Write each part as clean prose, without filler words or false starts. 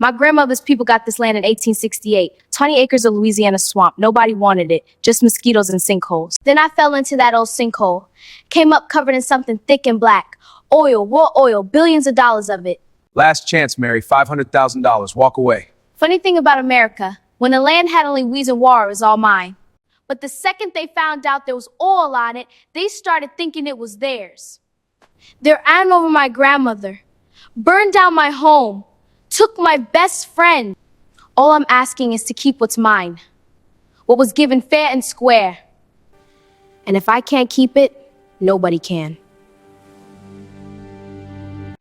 My grandmother's people got this land in 1868. 20 acres of Louisiana swamp. Nobody wanted it. Just mosquitoes and sinkholes. Then I fell into that old sinkhole. Came up covered in something thick and black. Oil, war oil, billions of dollars of it. Last chance, Mary. $500,000. Walk away. Funny thing about America, when the land had only weeds and water, it was all mine. But the second they found out there was oil on it, they started thinking it was theirs. They ran over my grandmother, burned down my home, took my best friend. All I'm asking is to keep what's mine, what was given fair and square. And if I can't keep it, nobody can.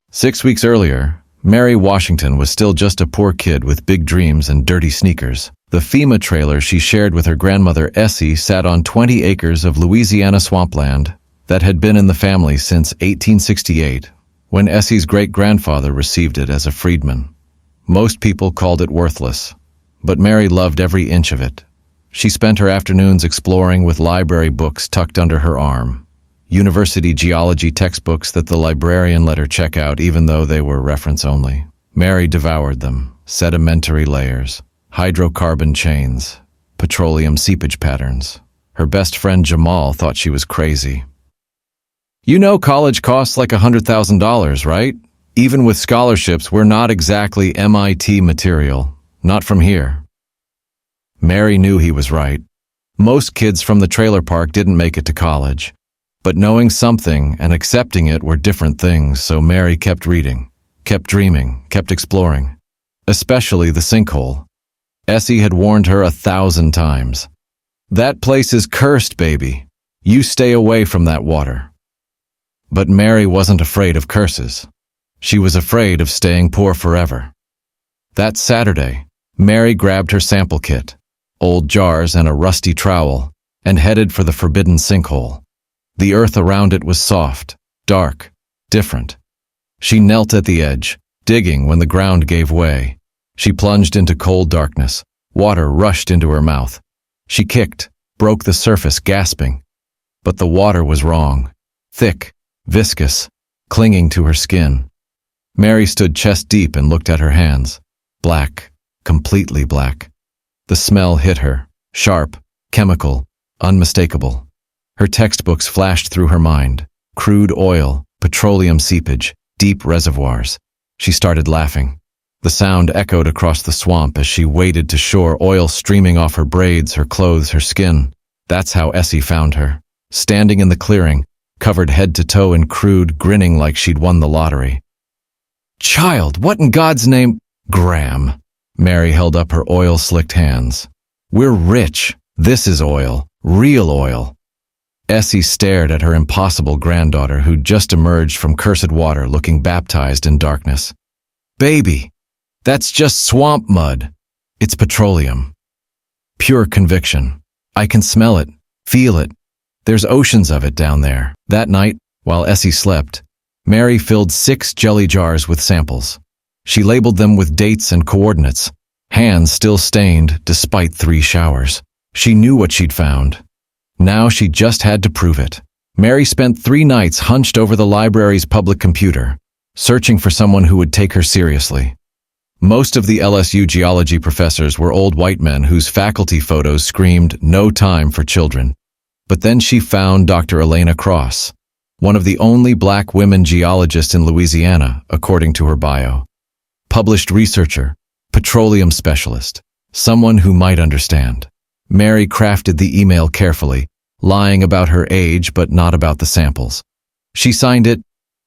6 weeks earlier, Mary Washington was still just a poor kid with big dreams and dirty sneakers. The FEMA trailer she shared with her grandmother Essie sat on 20 acres of Louisiana swampland that had been in the family since 1868, when Essie's great-grandfather received it as a freedman. Most people called it worthless, but Mary loved every inch of it. She spent her afternoons exploring with library books tucked under her arm, university geology textbooks that the librarian let her check out even though they were reference only. Mary devoured them, sedimentary layers, hydrocarbon chains, petroleum seepage patterns. Her best friend Jamal thought she was crazy. You know college costs like $100,000, right? Even with scholarships, we're not exactly MIT material. Not from here. Mary knew he was right. Most kids from the trailer park didn't make it to college. But knowing something and accepting it were different things, so Mary kept reading, kept dreaming, kept exploring. Especially the sinkhole. Essie had warned her 1,000 times. That place is cursed, baby. You stay away from that water. But Mary wasn't afraid of curses. She was afraid of staying poor forever. That Saturday, Mary grabbed her sample kit, old jars and a rusty trowel, and headed for the forbidden sinkhole. The earth around it was soft, dark, different. She knelt at the edge, digging when the ground gave way. She plunged into cold darkness. Water rushed into her mouth. She kicked, broke the surface, gasping. But the water was wrong. Thick, viscous, clinging to her skin. Mary stood chest deep and looked at her hands. Black, completely black. The smell hit her, sharp, chemical, unmistakable. Her textbooks flashed through her mind. Crude oil, petroleum seepage, deep reservoirs. She started laughing. The sound echoed across the swamp as she waded to shore, oil streaming off her braids, her clothes, her skin. That's how Essie found her, standing in the clearing, covered head to toe in crude, grinning like she'd won the lottery. Child, what in God's name? Graham. Mary held up her oil-slicked hands. We're rich. This is oil. Real oil. Essie stared at her impossible granddaughter who'd just emerged from cursed water looking baptized in darkness. Baby, that's just swamp mud. It's petroleum. Pure conviction. I can smell it, feel it. There's oceans of it down there. That night, while Essie slept, Mary filled 6 jelly jars with samples. She labeled them with dates and coordinates, hands still stained despite 3 showers. She knew what she'd found. Now she just had to prove it. Mary spent 3 nights hunched over the library's public computer, searching for someone who would take her seriously. Most of the LSU geology professors were old white men whose faculty photos screamed, "No time for children." But then she found Dr. Elena Cross, one of the only black women geologists in Louisiana, according to her bio. Published researcher, petroleum specialist, someone who might understand. Mary crafted the email carefully, lying about her age but not about the samples. She signed it,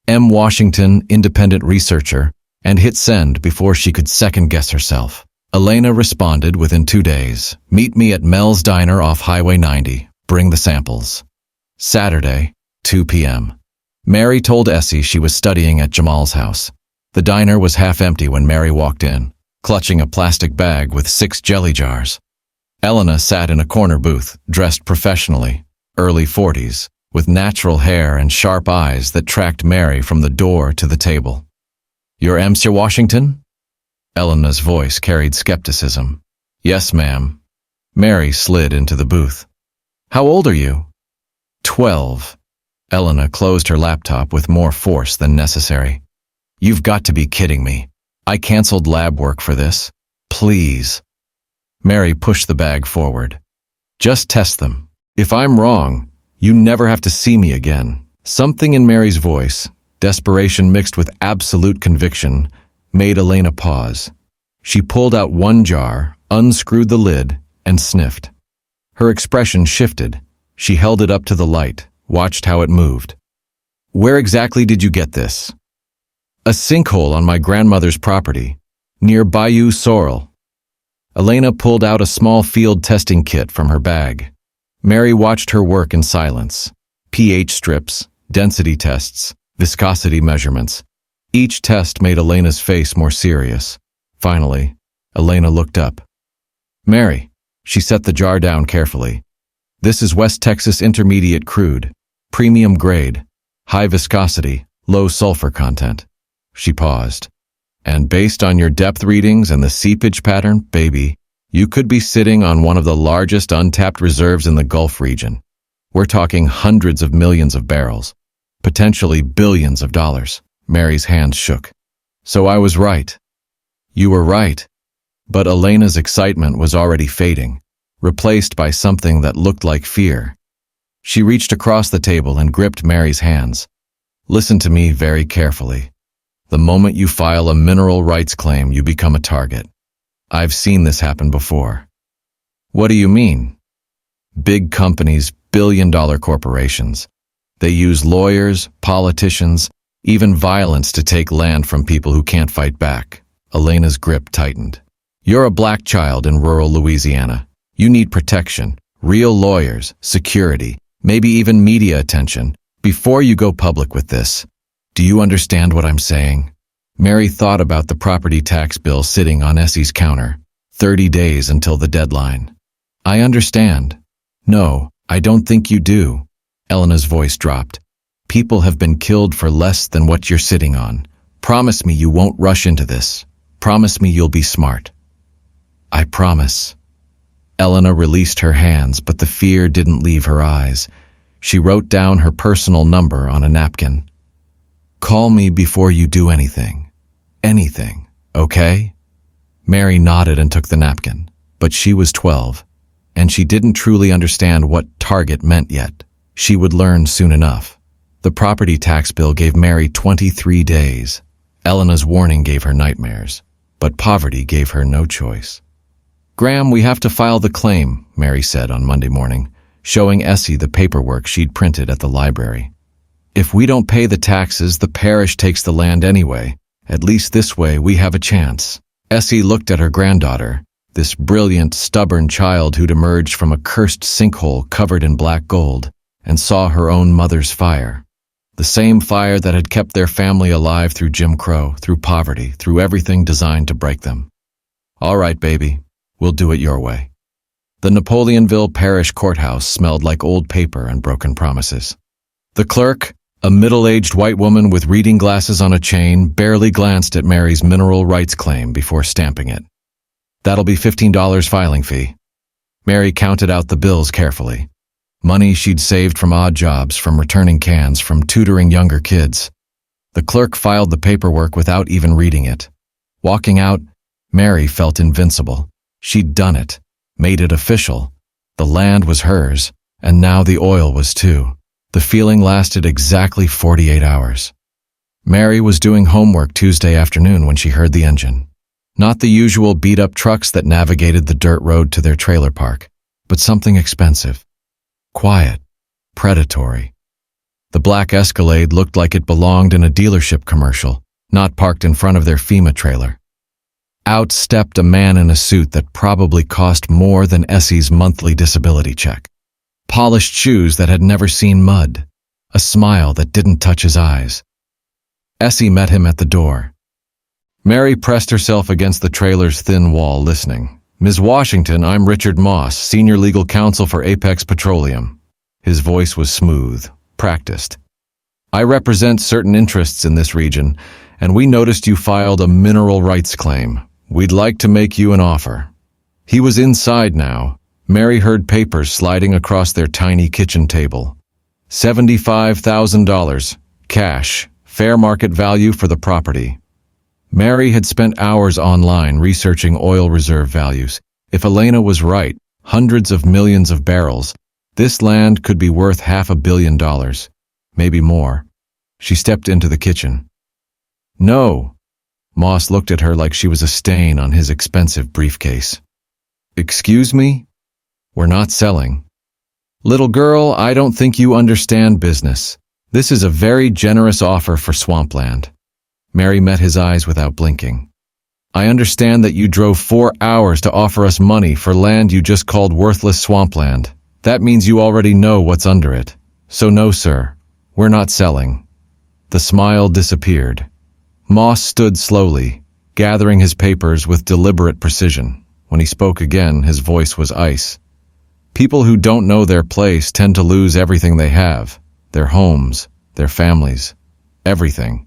M. Washington, independent researcher, and hit send before she could second-guess herself. Elena responded within 2 days. Meet me at Mel's Diner off Highway 90. Bring the samples. Saturday, 2 p.m. Mary told Essie she was studying at Jamal's house. The diner was half empty when Mary walked in, clutching a plastic bag with 6 jelly jars. Elena sat in a corner booth, dressed professionally, early 40s, with natural hair and sharp eyes that tracked Mary from the door to the table. You're Mr. Washington? Elena's voice carried skepticism. Yes, ma'am. Mary slid into the booth. How old are you? 12. Elena closed her laptop with more force than necessary. You've got to be kidding me. I canceled lab work for this. Please. Mary pushed the bag forward. Just test them. If I'm wrong, you never have to see me again. Something in Mary's voice, desperation mixed with absolute conviction, made Elena pause. She pulled out one jar, unscrewed the lid, and sniffed. Her expression shifted. She held it up to the light, watched how it moved. Where exactly did you get this? A sinkhole on my grandmother's property, near Bayou Sorrel. Elena pulled out a small field testing kit from her bag. Mary watched her work in silence. pH strips, density tests, viscosity measurements. Each test made Elena's face more serious. Finally, Elena looked up. Mary, she set the jar down carefully. This is West Texas Intermediate Crude, premium grade, high viscosity, low sulfur content. She paused. And based on your depth readings and the seepage pattern, baby, you could be sitting on one of the largest untapped reserves in the Gulf region. We're talking hundreds of millions of barrels, potentially billions of dollars. Mary's hands shook. So I was right. You were right. But Elena's excitement was already fading, replaced by something that looked like fear. She reached across the table and gripped Mary's hands. Listen to me very carefully. The moment you file a mineral rights claim, you become a target. I've seen this happen before. What do you mean? Big companies, billion-dollar corporations. They use lawyers, politicians, even violence to take land from people who can't fight back. Elena's grip tightened. You're a black child in rural Louisiana. You need protection, real lawyers, security, maybe even media attention, before you go public with this. Do you understand what I'm saying? Mary thought about the property tax bill sitting on Essie's counter. 30 days until the deadline. I understand. No, I don't think you do. Elena's voice dropped. People have been killed for less than what you're sitting on. Promise me you won't rush into this. Promise me you'll be smart. I promise. Elena released her hands, but the fear didn't leave her eyes. She wrote down her personal number on a napkin. Call me before you do anything. Anything, okay? Mary nodded and took the napkin, but she was 12, and she didn't truly understand what target meant yet. She would learn soon enough. The property tax bill gave Mary 23 days. Elena's warning gave her nightmares, but poverty gave her no choice. Graham, we have to file the claim, Mary said on Monday morning, showing Essie the paperwork she'd printed at the library. If we don't pay the taxes, the parish takes the land anyway. At least this way we have a chance. Essie looked at her granddaughter, this brilliant, stubborn child who'd emerged from a cursed sinkhole covered in black gold, and saw her own mother's fire. The same fire that had kept their family alive through Jim Crow, through poverty, through everything designed to break them. All right, baby, we'll do it your way. The Napoleonville Parish Courthouse smelled like old paper and broken promises. The clerk, a middle-aged white woman with reading glasses on a chain, barely glanced at Mary's mineral rights claim before stamping it. That'll be $15 filing fee. Mary counted out the bills carefully. Money she'd saved from odd jobs, from returning cans, from tutoring younger kids. The clerk filed the paperwork without even reading it. Walking out, Mary felt invincible. She'd done it, made it official. The land was hers, and now the oil was too. The feeling lasted exactly 48 hours. Mary was doing homework Tuesday afternoon when she heard the engine. Not the usual beat-up trucks that navigated the dirt road to their trailer park, but something expensive. Quiet. Predatory. The black Escalade looked like it belonged in a dealership commercial, not parked in front of their FEMA trailer. Out stepped a man in a suit that probably cost more than Essie's monthly disability check. Polished shoes that had never seen mud. A smile that didn't touch his eyes. Essie met him at the door. Mary pressed herself against the trailer's thin wall, listening. Ms. Washington, I'm Richard Moss, Senior Legal Counsel for Apex Petroleum. His voice was smooth, practiced. I represent certain interests in this region, and we noticed you filed a mineral rights claim. We'd like to make you an offer. He was inside now. Mary heard papers sliding across their tiny kitchen table. $75,000, cash, fair market value for the property. Mary had spent hours online researching oil reserve values. If Elena was right, hundreds of millions of barrels, this land could be worth $500 million, maybe more. She stepped into the kitchen. No. Moss looked at her like she was a stain on his expensive briefcase. Excuse me? We're not selling. Little girl, I don't think you understand business. This is a very generous offer for swampland. Mary met his eyes without blinking. I understand that you drove 4 hours to offer us money for land you just called worthless swampland. That means you already know what's under it. So no, sir. We're not selling. The smile disappeared. Moss stood slowly, gathering his papers with deliberate precision. When he spoke again, his voice was ice. People who don't know their place tend to lose everything they have. Their homes, their families, everything.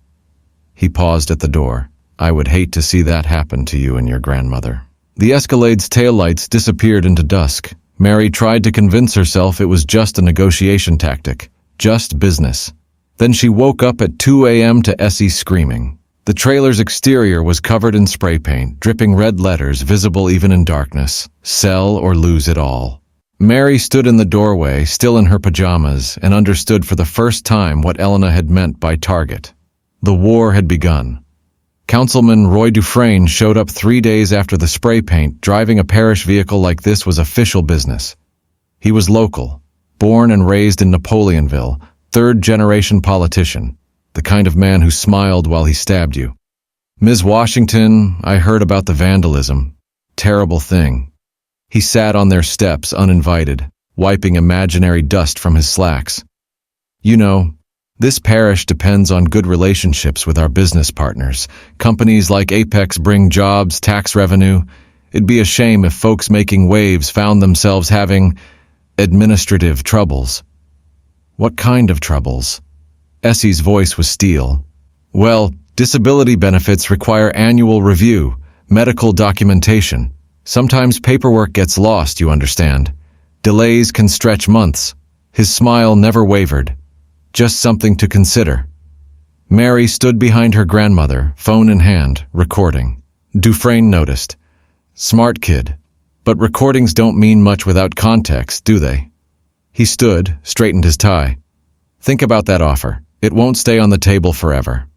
He paused at the door. I would hate to see that happen to you and your grandmother. The Escalade's taillights disappeared into dusk. Mary tried to convince herself it was just a negotiation tactic, just business. Then she woke up at 2 a.m. to Essie screaming. The trailer's exterior was covered in spray paint, dripping red letters visible even in darkness. Sell or lose it all. Mary stood in the doorway, still in her pajamas, and understood for the first time what Elena had meant by target. The war had begun. Councilman Roy Dufresne showed up 3 days after the spray paint. Driving a parish vehicle like this was official business. He was local, born and raised in Napoleonville, third-generation politician, the kind of man who smiled while he stabbed you. Ms. Washington, I heard about the vandalism. Terrible thing. He sat on their steps uninvited, wiping imaginary dust from his slacks. You know, this parish depends on good relationships with our business partners. Companies like Apex bring jobs, tax revenue. It'd be a shame if folks making waves found themselves having administrative troubles. What kind of troubles? Essie's voice was steel. Well, disability benefits require annual review, medical documentation. Sometimes paperwork gets lost, you understand. Delays can stretch months. His smile never wavered. Just something to consider. Mary stood behind her grandmother, phone in hand, recording. Dufresne noticed. Smart kid. But recordings don't mean much without context, do they? He stood, straightened his tie. Think about that offer. It won't stay on the table forever.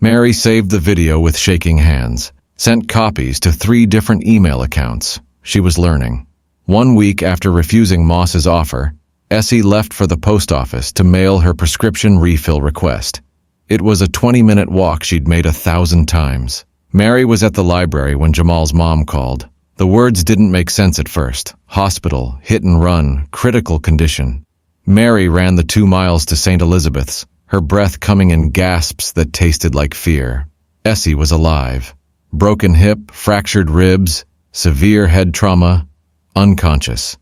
Mary saved the video with shaking hands, sent copies to 3 different email accounts. She was learning. 1 week after refusing Moss's offer, Essie left for the post office to mail her prescription refill request. It was a 20-minute walk she'd made 1,000 times. Mary was at the library when Jamal's mom called. The words didn't make sense at first. Hospital, hit and run, critical condition. Mary ran the 2 miles to St. Elizabeth's, her breath coming in gasps that tasted like fear. Essie was alive. Broken hip, fractured ribs, severe head trauma, unconscious.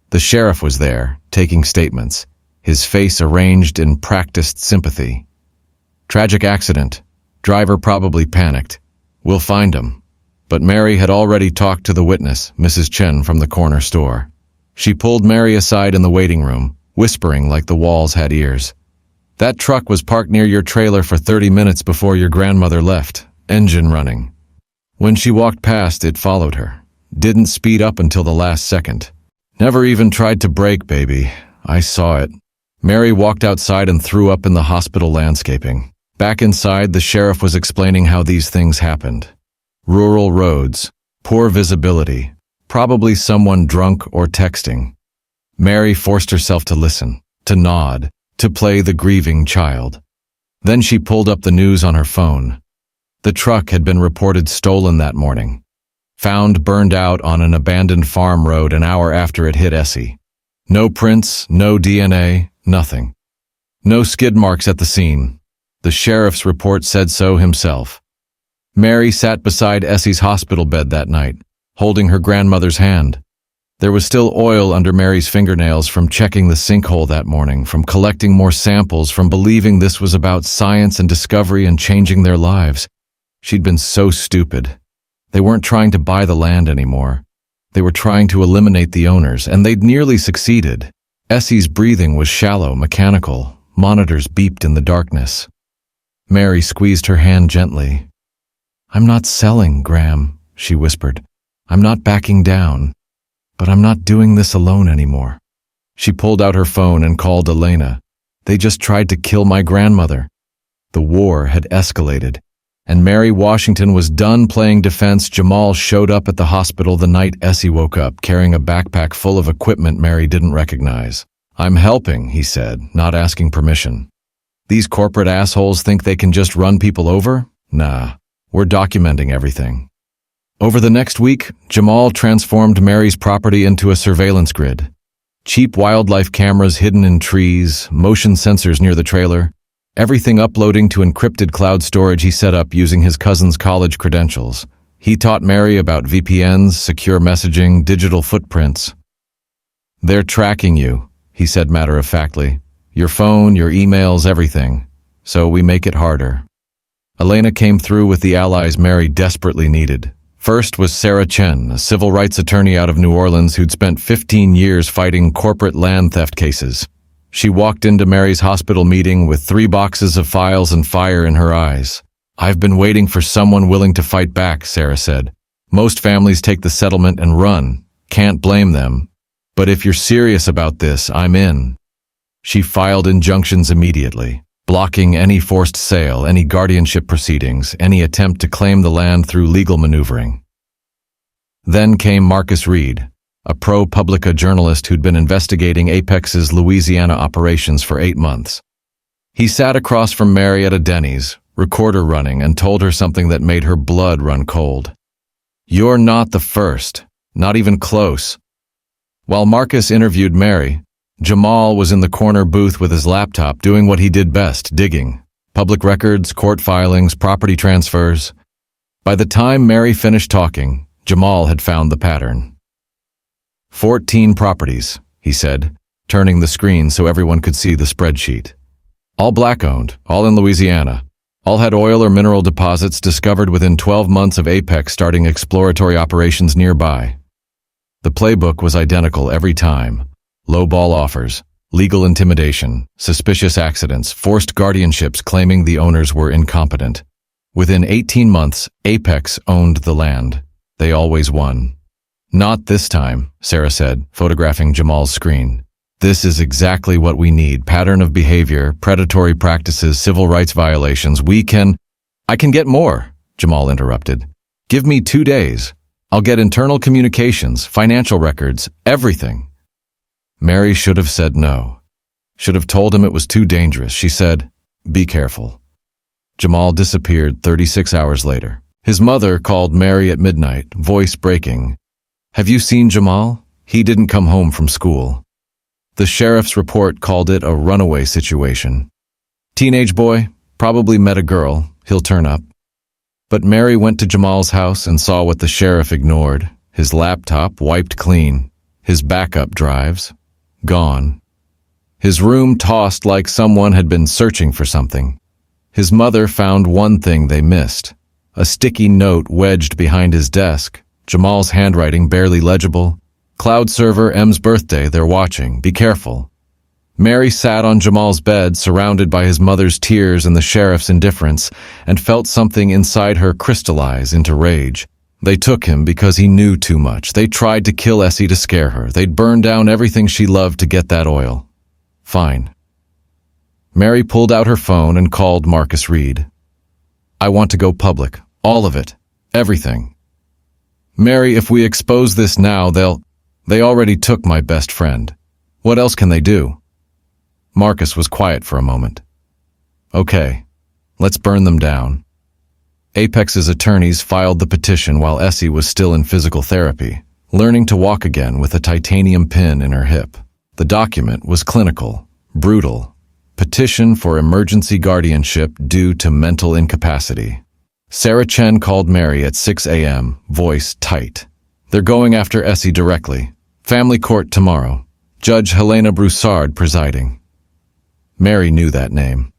The sheriff was there, taking statements, his face arranged in practiced sympathy. Tragic accident. Driver probably panicked. We'll find him. But Mary had already talked to the witness, Mrs. Chen from the corner store. She pulled Mary aside in the waiting room, whispering like the walls had ears. That truck was parked near your trailer for 30 minutes before your grandmother left, engine running. When she walked past, it followed her. Didn't speed up until the last second. Never even tried to brake, baby. I saw it. Mary walked outside and threw up in the hospital landscaping. Back inside, the sheriff was explaining how these things happened. Rural roads, poor visibility, probably someone drunk or texting. Mary forced herself to listen, to nod, to play the grieving child. Then she pulled up the news on her phone. The truck had been reported stolen that morning. Found burned out on an abandoned farm road an hour after it hit Essie. No prints, no DNA, nothing. No skid marks at the scene. The sheriff's report said so himself. Mary sat beside Essie's hospital bed that night, holding her grandmother's hand. There was still oil under Mary's fingernails from checking the sinkhole that morning, from collecting more samples, from believing this was about science and discovery and changing their lives. She'd been so stupid. They weren't trying to buy the land anymore. They were trying to eliminate the owners, and they'd nearly succeeded. Essie's breathing was shallow, mechanical. Monitors beeped in the darkness. Mary squeezed her hand gently. "I'm not selling, Graham," she whispered. "I'm not backing down. But I'm not doing this alone anymore." She pulled out her phone and called Elena. "They just tried to kill my grandmother." The war had escalated, and Mary Washington was done playing defense. Jamal showed up at the hospital the night Essie woke up, carrying a backpack full of equipment Mary didn't recognize. "I'm helping," he said, not asking permission. "These corporate assholes think they can just run people over? Nah, we're documenting everything." Over the next week, Jamal transformed Mary's property into a surveillance grid. Cheap wildlife cameras hidden in trees, motion sensors near the trailer, everything uploading to encrypted cloud storage he set up using his cousin's college credentials. He taught Mary about VPNs, secure messaging, digital footprints. "They're tracking you," he said matter-of-factly. "Your phone, your emails, everything. So we make it harder." Elena came through with the allies Mary desperately needed. First was Sarah Chen, a civil rights attorney out of New Orleans who'd spent 15 years fighting corporate land theft cases. She walked into Mary's hospital meeting with 3 boxes of files and fire in her eyes. "I've been waiting for someone willing to fight back," Sarah said. "Most families take the settlement and run. Can't blame them. But if you're serious about this, I'm in." She filed injunctions immediately, blocking any forced sale, any guardianship proceedings, any attempt to claim the land through legal maneuvering. Then came Marcus Reed, a pro-publica journalist who'd been investigating Apex's Louisiana operations for 8 months. He sat across from Mary at a Denny's, recorder running, and told her something that made her blood run cold. "You're not the first, not even close." While Marcus interviewed Mary, Jamal was in the corner booth with his laptop doing what he did best, digging. Public records, court filings, property transfers. By the time Mary finished talking, Jamal had found the pattern. 14 properties, he said, turning the screen so everyone could see the spreadsheet. All black-owned, all in Louisiana. All had oil or mineral deposits discovered within 12 months of Apex starting exploratory operations nearby. The playbook was identical every time. Low-ball offers, legal intimidation, suspicious accidents, forced guardianships claiming the owners were incompetent. Within 18 months, Apex owned the land. They always won. "Not this time," Sarah said, photographing Jamal's screen. "This is exactly what we need. Pattern of behavior, predatory practices, civil rights violations. I can get more," Jamal interrupted. "Give me 2 days. I'll get internal communications, financial records, everything." Mary should have said no. Should have told him it was too dangerous. She said, "Be careful." Jamal disappeared 36 hours later. His mother called Mary at midnight, voice breaking. "Have you seen Jamal? He didn't come home from school." The sheriff's report called it a runaway situation. "Teenage boy, probably met a girl, he'll turn up." But Mary went to Jamal's house and saw what the sheriff ignored. His laptop wiped clean. His backup drives gone. His room tossed like someone had been searching for something. His mother found one thing they missed. A sticky note wedged behind his desk. Jamal's handwriting barely legible. "Cloud server, M's birthday, they're watching. Be careful." Mary sat on Jamal's bed, surrounded by his mother's tears and the sheriff's indifference, and felt something inside her crystallize into rage. They took him because he knew too much. They tried to kill Essie to scare her. They'd burn down everything she loved to get that oil. Fine. Mary pulled out her phone and called Marcus Reed. "I want to go public. All of it. Everything. Mary, if we expose this now, they already took my best friend. What else can they do?" Marcus was quiet for a moment. "Okay, let's burn them down." Apex's attorneys filed the petition while Essie was still in physical therapy, learning to walk again with a titanium pin in her hip. The document was clinical, brutal. Petition for emergency guardianship due to mental incapacity. Sarah Chen called Mary at 6 a.m., voice tight. "They're going after Essie directly. Family court tomorrow. Judge Helena Broussard presiding." Mary knew that name.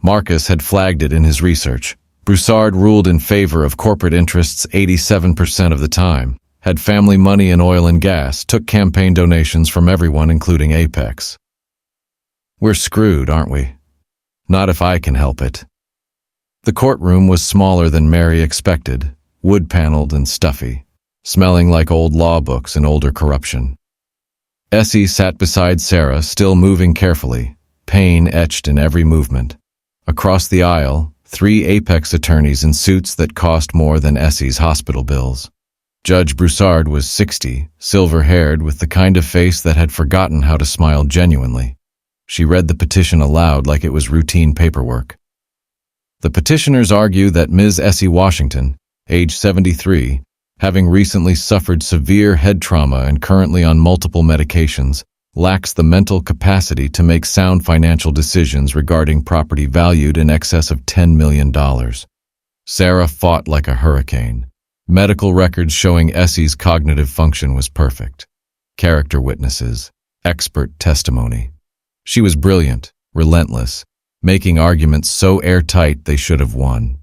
Marcus had flagged it in his research. Broussard ruled in favor of corporate interests 87% of the time, had family money in oil and gas, took campaign donations from everyone including Apex. "We're screwed, aren't we?" "Not if I can help it." The courtroom was smaller than Mary expected, wood-paneled and stuffy, smelling like old law books and older corruption. Essie sat beside Sarah, still moving carefully, pain etched in every movement. Across the aisle, 3 apex attorneys in suits that cost more than Essie's hospital bills. Judge Broussard was 60, silver-haired, with the kind of face that had forgotten how to smile genuinely. She read the petition aloud like it was routine paperwork. The petitioners argue that Ms. Essie Washington, age 73, having recently suffered severe head trauma and currently on multiple medications, lacks the mental capacity to make sound financial decisions regarding property valued in excess of $10 million. Sarah fought like a hurricane. Medical records showing Essie's cognitive function was perfect. Character witnesses, expert testimony. She was brilliant, relentless, making arguments so airtight they should have won.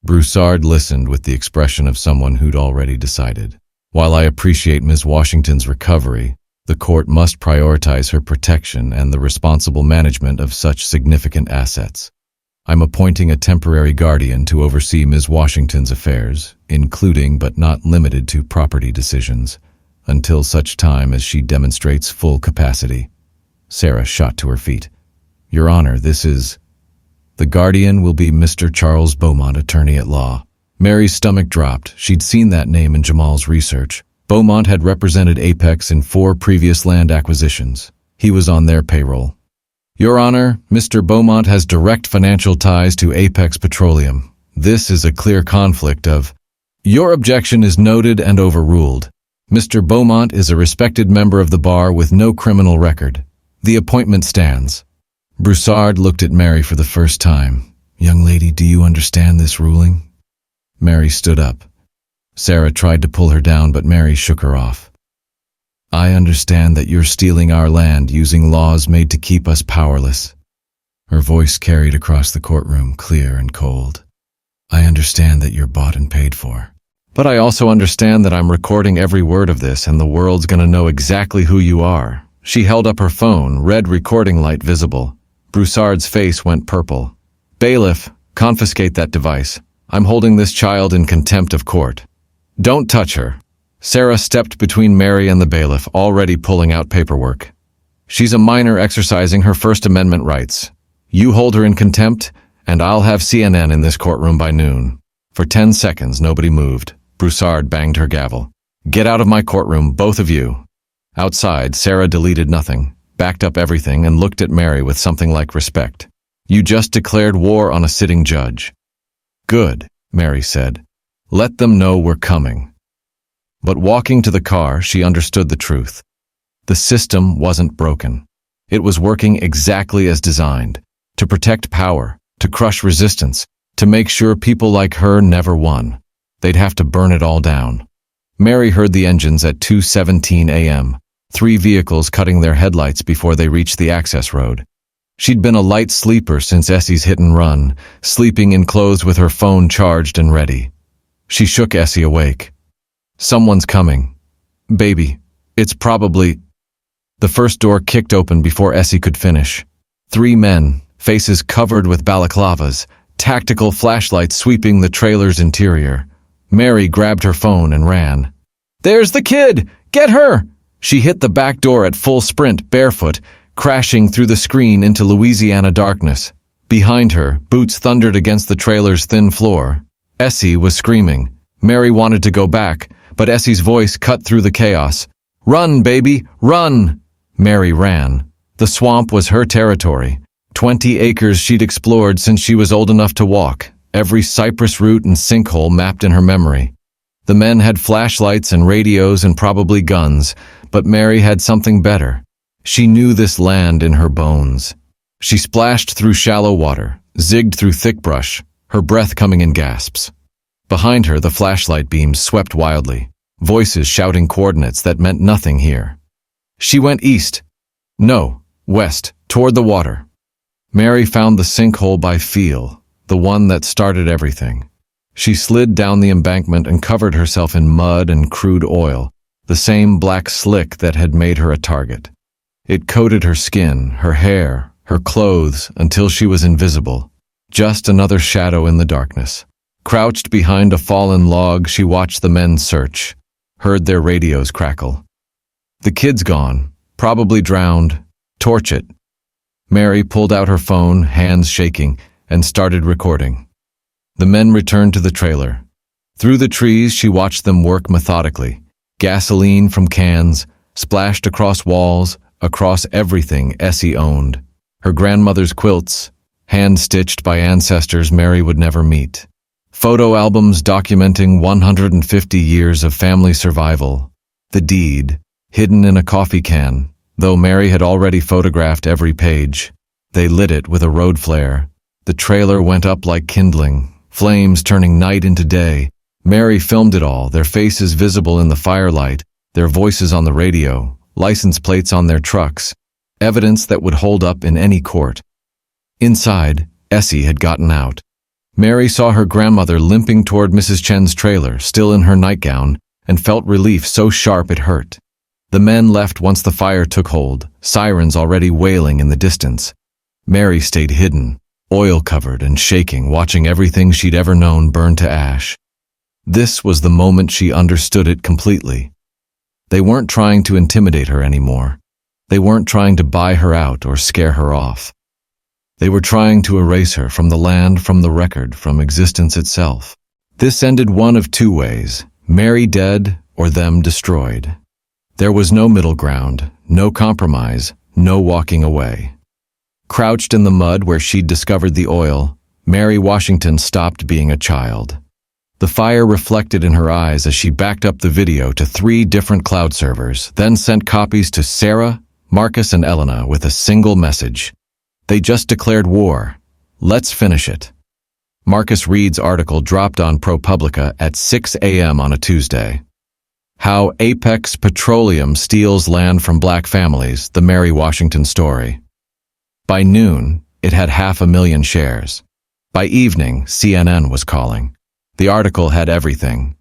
Broussard listened with the expression of someone who'd already decided. While I appreciate Ms. Washington's recovery, the court must prioritize her protection and the responsible management of such significant assets. I'm appointing a temporary guardian to oversee Ms. Washington's affairs, including but not limited to property decisions, until such time as she demonstrates full capacity. Sarah shot to her feet. Your Honor, this is... The guardian will be Mr. Charles Beaumont, attorney at law. Mary's stomach dropped. She'd seen that name in Jamal's research. Beaumont had represented Apex in 4 previous land acquisitions. He was on their payroll. Your Honor, Mr. Beaumont has direct financial ties to Apex Petroleum. This is a clear conflict of... Your objection is noted and overruled. Mr. Beaumont is a respected member of the bar with no criminal record. The appointment stands. Broussard looked at Mary for the first time. Young lady, do you understand this ruling? Mary stood up. Sarah tried to pull her down, but Mary shook her off. I understand that you're stealing our land using laws made to keep us powerless. Her voice carried across the courtroom, clear and cold. I understand that you're bought and paid for. But I also understand that I'm recording every word of this and the world's gonna know exactly who you are. She held up her phone, red recording light visible. Broussard's face went purple. Bailiff, confiscate that device. I'm holding this child in contempt of court. Don't touch her. Sarah stepped between Mary and the bailiff, already pulling out paperwork. She's a minor exercising her First Amendment rights. You hold her in contempt, and I'll have CNN in this courtroom by noon. For 10 seconds, nobody moved. Broussard banged her gavel. Get out of my courtroom, both of you. Outside, Sarah deleted nothing, backed up everything, and looked at Mary with something like respect. You just declared war on a sitting judge. Good, Mary said. Let them know we're coming. But walking to the car, she understood the truth. The system wasn't broken. It was working exactly as designed, to protect power, to crush resistance, to make sure people like her never won. They'd have to burn it all down. Mary heard the engines at 2:17 a.m., 3 vehicles cutting their headlights before they reached the access road. She'd been a light sleeper since Essie's hit and run, sleeping enclosed with her phone charged and ready. She shook Essie awake. Someone's coming. Baby, it's probably... The first door kicked open before Essie could finish. 3 men, faces covered with balaclavas, tactical flashlights sweeping the trailer's interior. Mary grabbed her phone and ran. There's the kid! Get her! She hit the back door at full sprint, barefoot, crashing through the screen into Louisiana darkness. Behind her, boots thundered against the trailer's thin floor. Essie was screaming. Mary wanted to go back, but Essie's voice cut through the chaos. Run, baby, run! Mary ran. The swamp was her territory. 20 acres she'd explored since she was old enough to walk, every cypress root and sinkhole mapped in her memory. The men had flashlights and radios and probably guns, but Mary had something better. She knew this land in her bones. She splashed through shallow water, zigged through thick brush, her breath coming in gasps. Behind her, the flashlight beams swept wildly, voices shouting coordinates that meant nothing here. She went east. No, west, toward the water. Mary found the sinkhole by feel, the one that started everything. She slid down the embankment and covered herself in mud and crude oil, the same black slick that had made her a target. It coated her skin, her hair, her clothes, until she was invisible. Just another shadow in the darkness. Crouched behind a fallen log, she watched the men search, heard their radios crackle. The kid's gone, probably drowned. Torch it. Mary pulled out her phone, hands shaking, and started recording. The men returned to the trailer. Through the trees, she watched them work methodically. Gasoline from cans, splashed across walls, across everything Essie owned. Her grandmother's quilts, hand-stitched by ancestors Mary would never meet. Photo albums documenting 150 years of family survival. The deed, hidden in a coffee can, though Mary had already photographed every page. They lit it with a road flare. The trailer went up like kindling, flames turning night into day. Mary filmed it all, their faces visible in the firelight, their voices on the radio, license plates on their trucks, evidence that would hold up in any court. Inside, Essie had gotten out. Mary saw her grandmother limping toward Mrs. Chen's trailer, still in her nightgown, and felt relief so sharp it hurt. The men left once the fire took hold, sirens already wailing in the distance. Mary stayed hidden, oil-covered and shaking, watching everything she'd ever known burn to ash. This was the moment she understood it completely. They weren't trying to intimidate her anymore. They weren't trying to buy her out or scare her off. They were trying to erase her from the land, from the record, from existence itself. This ended one of two ways: Mary dead or them destroyed. There was no middle ground, no compromise, no walking away. Crouched in the mud where she'd discovered the oil, Mary Washington stopped being a child. The fire reflected in her eyes as she backed up the video to 3 different cloud servers, then sent copies to Sarah, Marcus, and Elena with a single message. They just declared war. Let's finish it. Marcus Reed's article dropped on ProPublica at 6 a.m. on a Tuesday. How Apex Petroleum Steals Land from Black Families, the Mary Washington story. By noon, it had 500,000 shares. By evening, CNN was calling. The article had everything.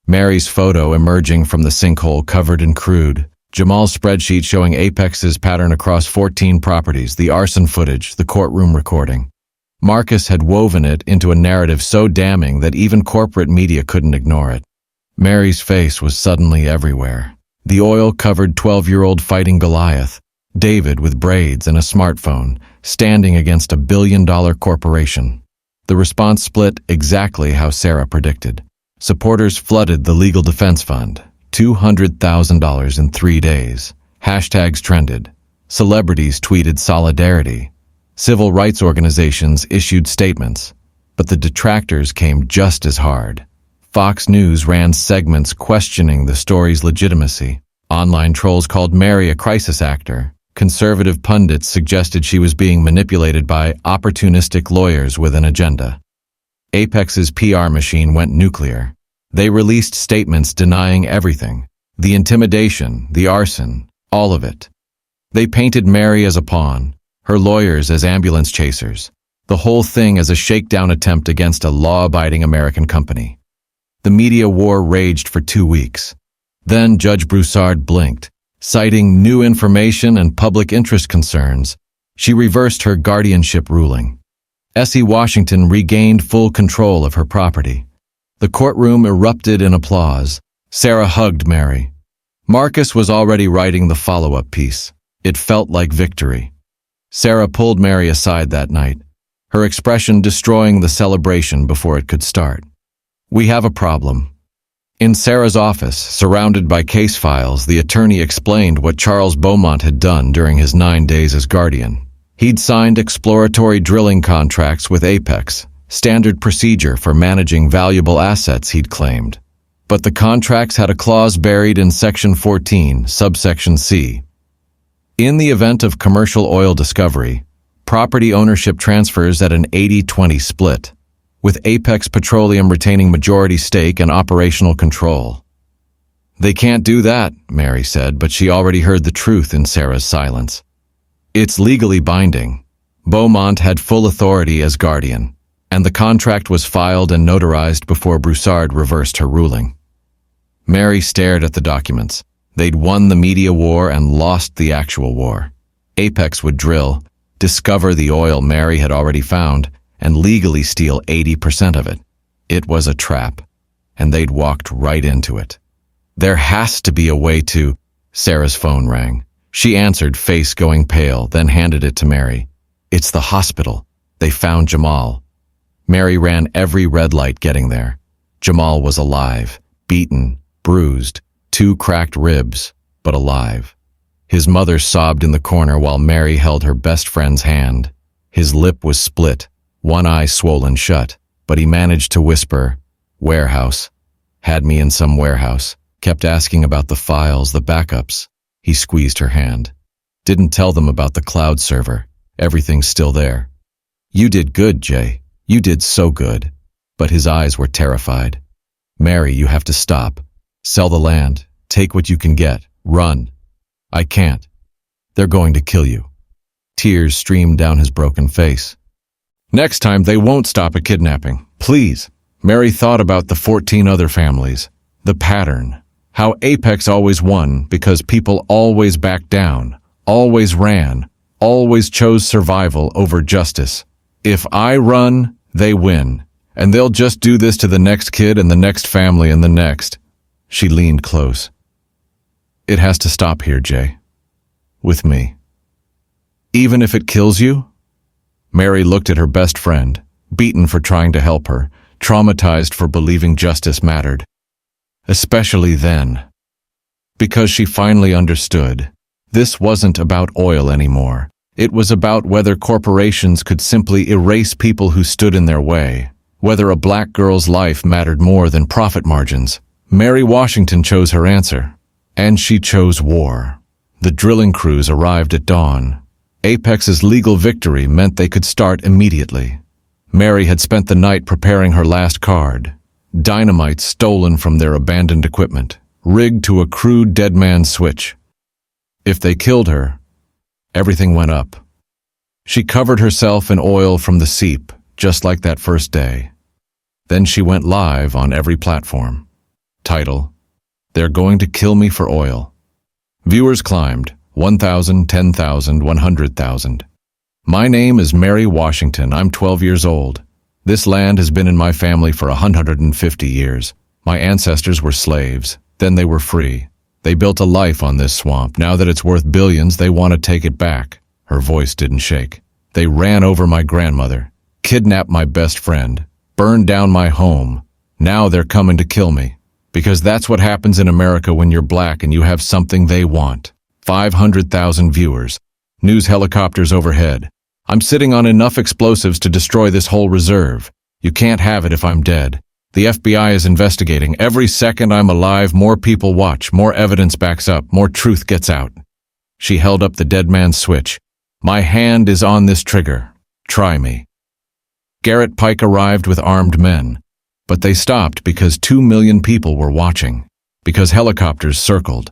Mary's photo emerging from the sinkhole covered in crude, Jamal's spreadsheet showing Apex's pattern across 14 properties, the arson footage, the courtroom recording. Marcus had woven it into a narrative so damning that even corporate media couldn't ignore it. Mary's face was suddenly everywhere. The oil-covered 12-year-old fighting Goliath, David with braids and a smartphone, standing against a billion-dollar corporation. The response split exactly how Sarah predicted. Supporters flooded the legal defense fund, $200,000 in 3 days. Hashtags trended. Celebrities tweeted solidarity. Civil rights organizations issued statements. But the detractors came just as hard. Fox News ran segments questioning the story's legitimacy. Online trolls called Mary a crisis actor. Conservative pundits suggested she was being manipulated by opportunistic lawyers with an agenda. Apex's PR machine went nuclear. They released statements denying everything. The intimidation, the arson, all of it. They painted Mary as a pawn, her lawyers as ambulance chasers, the whole thing as a shakedown attempt against a law-abiding American company. The media war raged for 2 weeks. Then Judge Broussard blinked. Citing new information and public interest concerns, she reversed her guardianship ruling. Essie Washington regained full control of her property. The courtroom erupted in applause. Sarah hugged Mary. Marcus was already writing the follow-up piece. It felt like victory. Sarah pulled Mary aside that night, her expression destroying the celebration before it could start. "We have a problem." In Sarah's office, surrounded by case files, the attorney explained what Charles Beaumont had done during his 9 days as guardian. He'd signed exploratory drilling contracts with Apex, standard procedure for managing valuable assets, he'd claimed. But the contracts had a clause buried in Section 14, subsection C. In the event of commercial oil discovery, property ownership transfers at an 80-20 split, with Apex Petroleum retaining majority stake and operational control. "They can't do that," Mary said, but she already heard the truth in Sarah's silence. "It's legally binding. Beaumont had full authority as guardian, and the contract was filed and notarized before Broussard reversed her ruling." Mary stared at the documents. They'd won the media war and lost the actual war. Apex would drill, discover the oil Mary had already found, and legally steal 80% of it. It was a trap, and they'd walked right into it. There has to be a way to... Sarah's phone rang. She answered, face going pale, then handed it to Mary. It's the hospital. They found Jamal. Mary ran every red light getting there. Jamal was alive, beaten, bruised, 2 cracked ribs, but alive. His mother sobbed in the corner while Mary held her best friend's hand. His lip was split, one eye swollen shut, but he managed to whisper, "Warehouse. Had me in some warehouse. Kept asking about the files, the backups." He squeezed her hand. "Didn't tell them about the cloud server. Everything's still there." "You did good, Jay. You did so good." But his eyes were terrified. "Mary, you have to stop. Sell the land. Take what you can get. Run." "I can't. They're going to kill you." Tears streamed down his broken face. "Next time they won't stop a kidnapping. Please." Mary thought about the 14 other families. The pattern. How Apex always won because people always backed down, always ran, always chose survival over justice. If I run, they win. And they'll just do this to the next kid and the next family and the next. She leaned close. "It has to stop here, Jay. With me." "Even if it kills you?" Mary looked at her best friend, beaten for trying to help her, traumatized for believing justice mattered. Especially then. Because she finally understood. This wasn't about oil anymore. It was about whether corporations could simply erase people who stood in their way, whether a black girl's life mattered more than profit margins. Mary Washington chose her answer. And she chose war. The drilling crews arrived at dawn. Apex's legal victory meant they could start immediately. Mary had spent the night preparing her last card. Dynamite stolen from their abandoned equipment, rigged to a crude dead man's switch. If they killed her, everything went up. She covered herself in oil from the seep, just like that first day. Then she went live on every platform. Title: "They're going to kill me for oil." Viewers climbed, 1,000, 10,000, 100,000. "My name is Mary Washington. I'm 12 years old. This land has been in my family for 150 years. My ancestors were slaves. Then they were free. They built a life on this swamp. Now that it's worth billions, they want to take it back." Her voice didn't shake. "They ran over my grandmother, kidnapped my best friend, burned down my home. Now they're coming to kill me. Because that's what happens in America when you're black and you have something they want." 500,000 viewers. News helicopters overhead. "I'm sitting on enough explosives to destroy this whole reserve. You can't have it if I'm dead. The FBI is investigating. Every second I'm alive, more people watch, more evidence backs up, more truth gets out." She held up the dead man's switch. "My hand is on this trigger. Try me." Garrett Pike arrived with armed men. But they stopped because 2 million people were watching. Because helicopters circled.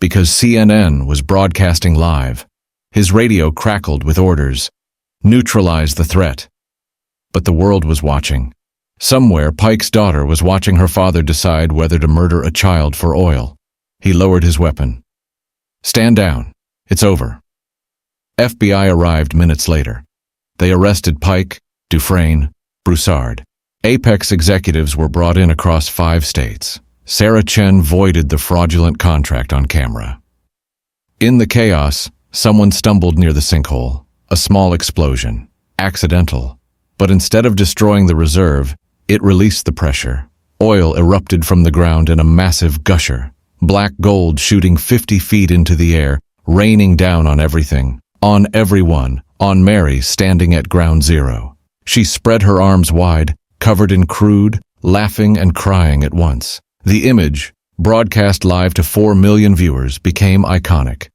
Because CNN was broadcasting live. His radio crackled with orders. Neutralize the threat. But the world was watching. Somewhere, Pike's daughter was watching her father decide whether to murder a child for oil. He lowered his weapon. "Stand down. It's over." FBI arrived minutes later. They arrested Pike, Dufresne, Broussard. Apex executives were brought in across 5 states. Sarah Chen voided the fraudulent contract on camera. In the chaos, someone stumbled near the sinkhole. A small explosion. Accidental. But instead of destroying the reserve, it released the pressure. Oil erupted from the ground in a massive gusher. Black gold shooting 50 feet into the air, raining down on everything. On everyone. On Mary standing at ground zero. She spread her arms wide, covered in crude, laughing and crying at once. The image, broadcast live to 4 million viewers, became iconic.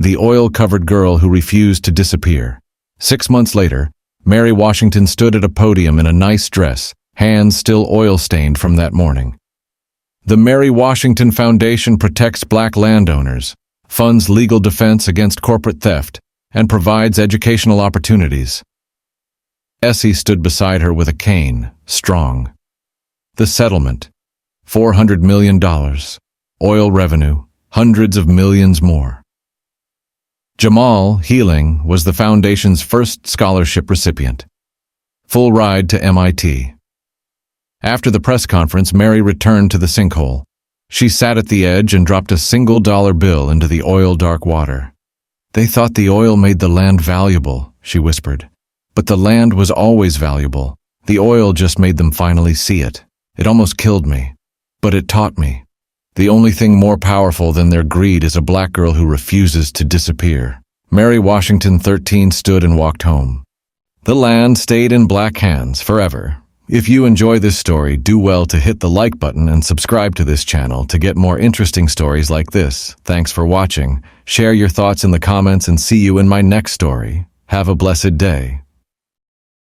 The oil-covered girl who refused to disappear. 6 months later, Mary Washington stood at a podium in a nice dress, hands still oil-stained from that morning. The Mary Washington Foundation protects black landowners, funds legal defense against corporate theft, and provides educational opportunities. Essie stood beside her with a cane, strong. The settlement. $400 million. Oil revenue. Hundreds of millions more. Jamal, healing, was the foundation's first scholarship recipient. Full ride to MIT. After the press conference, Mary returned to the sinkhole. She sat at the edge and dropped a $1 bill into the oil-dark water. They thought the oil made the land valuable, she whispered. But the land was always valuable. The oil just made them finally see it. It almost killed me. But it taught me. The only thing more powerful than their greed is a black girl who refuses to disappear. Mary Washington, 13, stood and walked home. The land stayed in black hands forever. If you enjoy this story, do well to hit the like button and subscribe to this channel to get more interesting stories like this. Thanks for watching. Share your thoughts in the comments and see you in my next story. Have a blessed day.